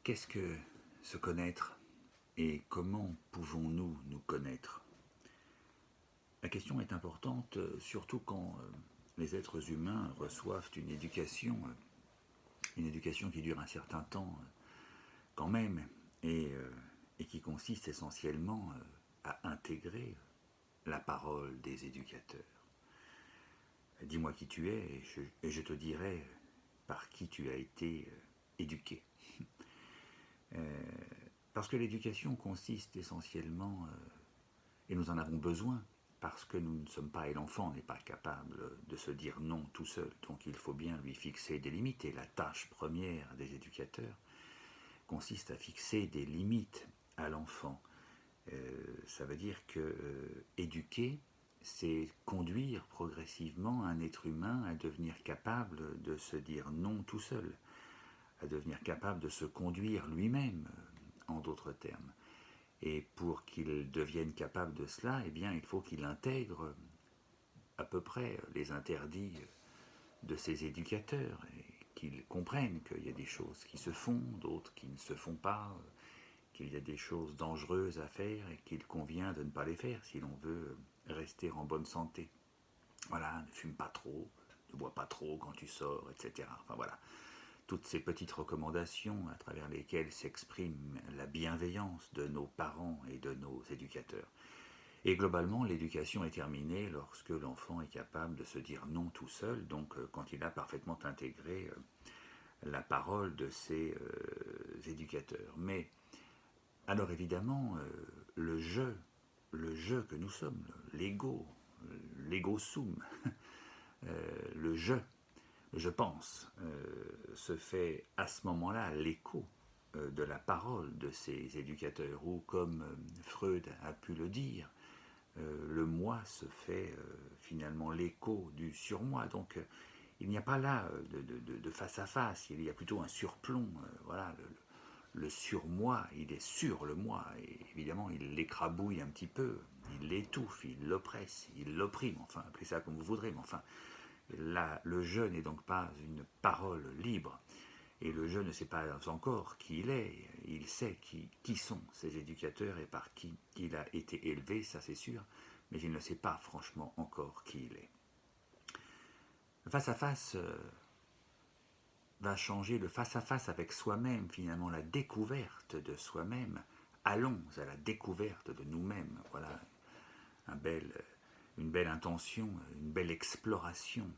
Qu'est-ce que se connaître et comment pouvons-nous nous connaître? La question est importante, surtout quand les êtres humains reçoivent une éducation qui dure un certain temps quand même, et qui consiste essentiellement à intégrer la parole des éducateurs. Dis-moi qui tu es et je te dirai par qui tu as été éduqué. Parce que l'éducation consiste essentiellement, et nous en avons besoin, parce que nous ne sommes pas, et l'enfant n'est pas capable de se dire non tout seul, donc il faut bien lui fixer des limites, et la tâche première des éducateurs consiste à fixer des limites à l'enfant. Ça veut dire que éduquer, c'est conduire progressivement un être humain à devenir capable de se dire non tout seul, à devenir capable de se conduire lui-même, en d'autres termes. Et pour qu'il devienne capable de cela, eh bien, il faut qu'il intègre à peu près les interdits de ses éducateurs, et qu'il comprenne qu'il y a des choses qui se font, d'autres qui ne se font pas, qu'il y a des choses dangereuses à faire et qu'il convient de ne pas les faire si l'on veut rester en bonne santé. Voilà, ne fume pas trop, ne bois pas trop quand tu sors, etc. Enfin voilà, toutes ces petites recommandations à travers lesquelles s'exprime la bienveillance de nos parents et de nos éducateurs. Et globalement, l'éducation est terminée lorsque l'enfant est capable de se dire non tout seul, donc quand il a parfaitement intégré la parole de ses éducateurs. Mais alors évidemment, le jeu que nous sommes, l'ego sum, le je pense, se fait à ce moment-là l'écho de la parole de ces éducateurs, ou comme Freud a pu le dire, le moi se fait finalement l'écho du surmoi. Donc il n'y a pas là de face à face, il y a plutôt un surplomb. Voilà, le surmoi, il est sur le moi, et évidemment il l'écrabouille un petit peu, il l'étouffe, il l'oppresse, il l'opprime, enfin appelez ça comme vous voudrez, mais enfin là, le je n'est donc pas une parole libre. Et le je ne sait pas encore qui il est, il sait qui sont ses éducateurs et par qui il a été élevé, ça c'est sûr, mais il ne sait pas franchement encore qui il est. Le face-à-face va changer, le face-à-face avec soi-même, finalement la découverte de soi-même. Allons à la découverte de nous-mêmes, voilà une belle intention, une belle exploration,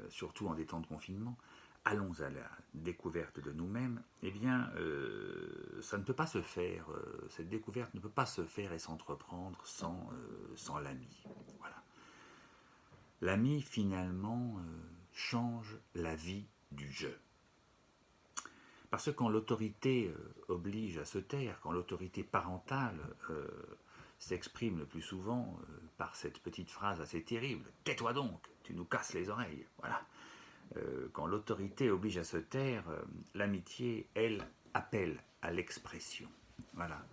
surtout en des temps de confinement. Allons à la découverte de nous-mêmes, eh bien, ça ne peut pas se faire, cette découverte ne peut pas se faire et s'entreprendre sans l'ami. Voilà. L'ami, finalement, change la vie du je. Parce que quand l'autorité oblige à se taire, quand l'autorité parentale s'exprime le plus souvent par cette petite phrase assez terrible « Tais-toi donc, tu nous casses les oreilles ». Voilà. Quand l'autorité oblige à se taire, l'amitié, elle, appelle à l'expression. Voilà.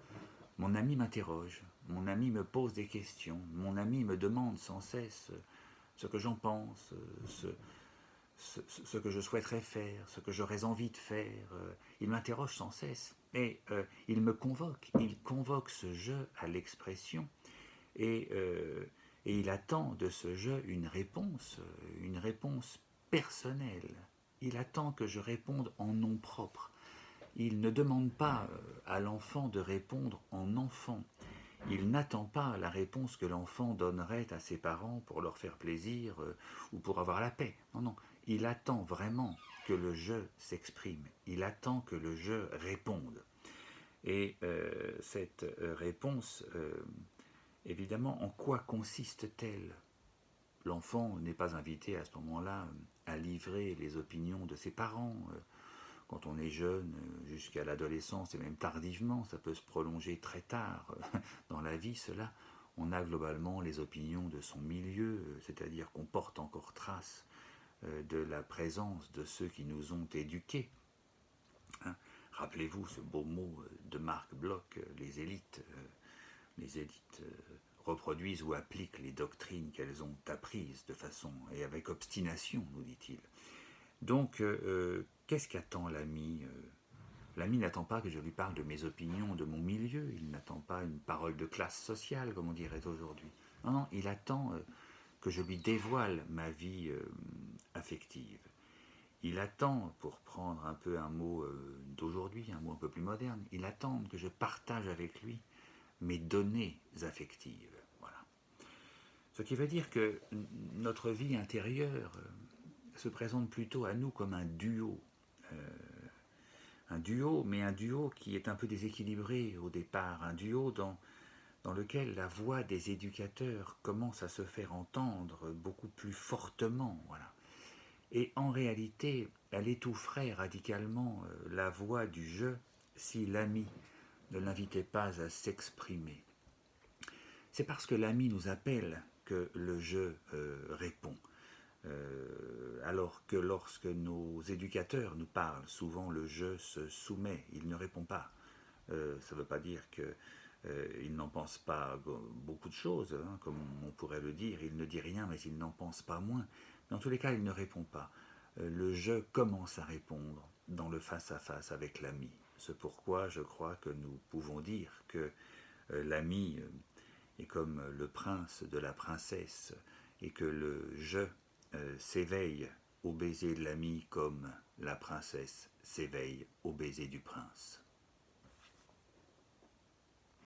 Mon ami m'interroge, mon ami me pose des questions, mon ami me demande sans cesse ce que j'en pense, ce que je souhaiterais faire, ce que j'aurais envie de faire. Il m'interroge sans cesse. Et il me convoque, il convoque ce jeu à l'expression. Et il attend de ce jeu une réponse personnelle. Il attend que je réponde en nom propre. Il ne demande pas à l'enfant de répondre en enfant. Il n'attend pas la réponse que l'enfant donnerait à ses parents pour leur faire plaisir ou pour avoir la paix. Non, non. Il attend vraiment que le je s'exprime. Il attend que le je réponde. Et cette réponse, évidemment, en quoi consiste-t-elle? L'enfant n'est pas invité à ce moment-là à livrer les opinions de ses parents. Quand on est jeune, jusqu'à l'adolescence et même tardivement, ça peut se prolonger très tard dans la vie, cela, on a globalement les opinions de son milieu, c'est-à-dire qu'on porte encore trace de la présence de ceux qui nous ont éduqués. Hein. Rappelez-vous ce beau mot de Marc Bloch, les élites reproduisent ou appliquent les doctrines qu'elles ont apprises de façon et avec obstination, nous dit-il. Donc, qu'est-ce qu'attend l'ami L'ami n'attend pas que je lui parle de mes opinions, de mon milieu, il n'attend pas une parole de classe sociale, comme on dirait aujourd'hui. Non, non, il attend que je lui dévoile ma vie affective. Il attend, pour prendre un peu un mot d'aujourd'hui, un mot un peu plus moderne, il attend que je partage avec lui mes données affectives. Voilà. Ce qui veut dire que notre vie intérieure se présente plutôt à nous comme un duo. Un duo, mais un duo qui est un peu déséquilibré au départ, un duo dans lequel la voix des éducateurs commence à se faire entendre beaucoup plus fortement. Voilà. Et en réalité, elle étoufferait radicalement la voix du jeu si l'ami ne l'invitait pas à s'exprimer. C'est parce que l'ami nous appelle que le jeu répond. Alors que lorsque nos éducateurs nous parlent, souvent le jeu se soumet, il ne répond pas. Ça ne veut pas dire qu'il n'en pense pas beaucoup de choses, hein, comme on pourrait le dire, il ne dit rien mais il n'en pense pas moins. Dans tous les cas, il ne répond pas. Le jeu commence à répondre dans le face-à-face avec l'ami. C'est pourquoi je crois que nous pouvons dire que l'ami est comme le prince de la princesse et que le jeu s'éveille au baiser de l'ami comme la princesse s'éveille au baiser du prince.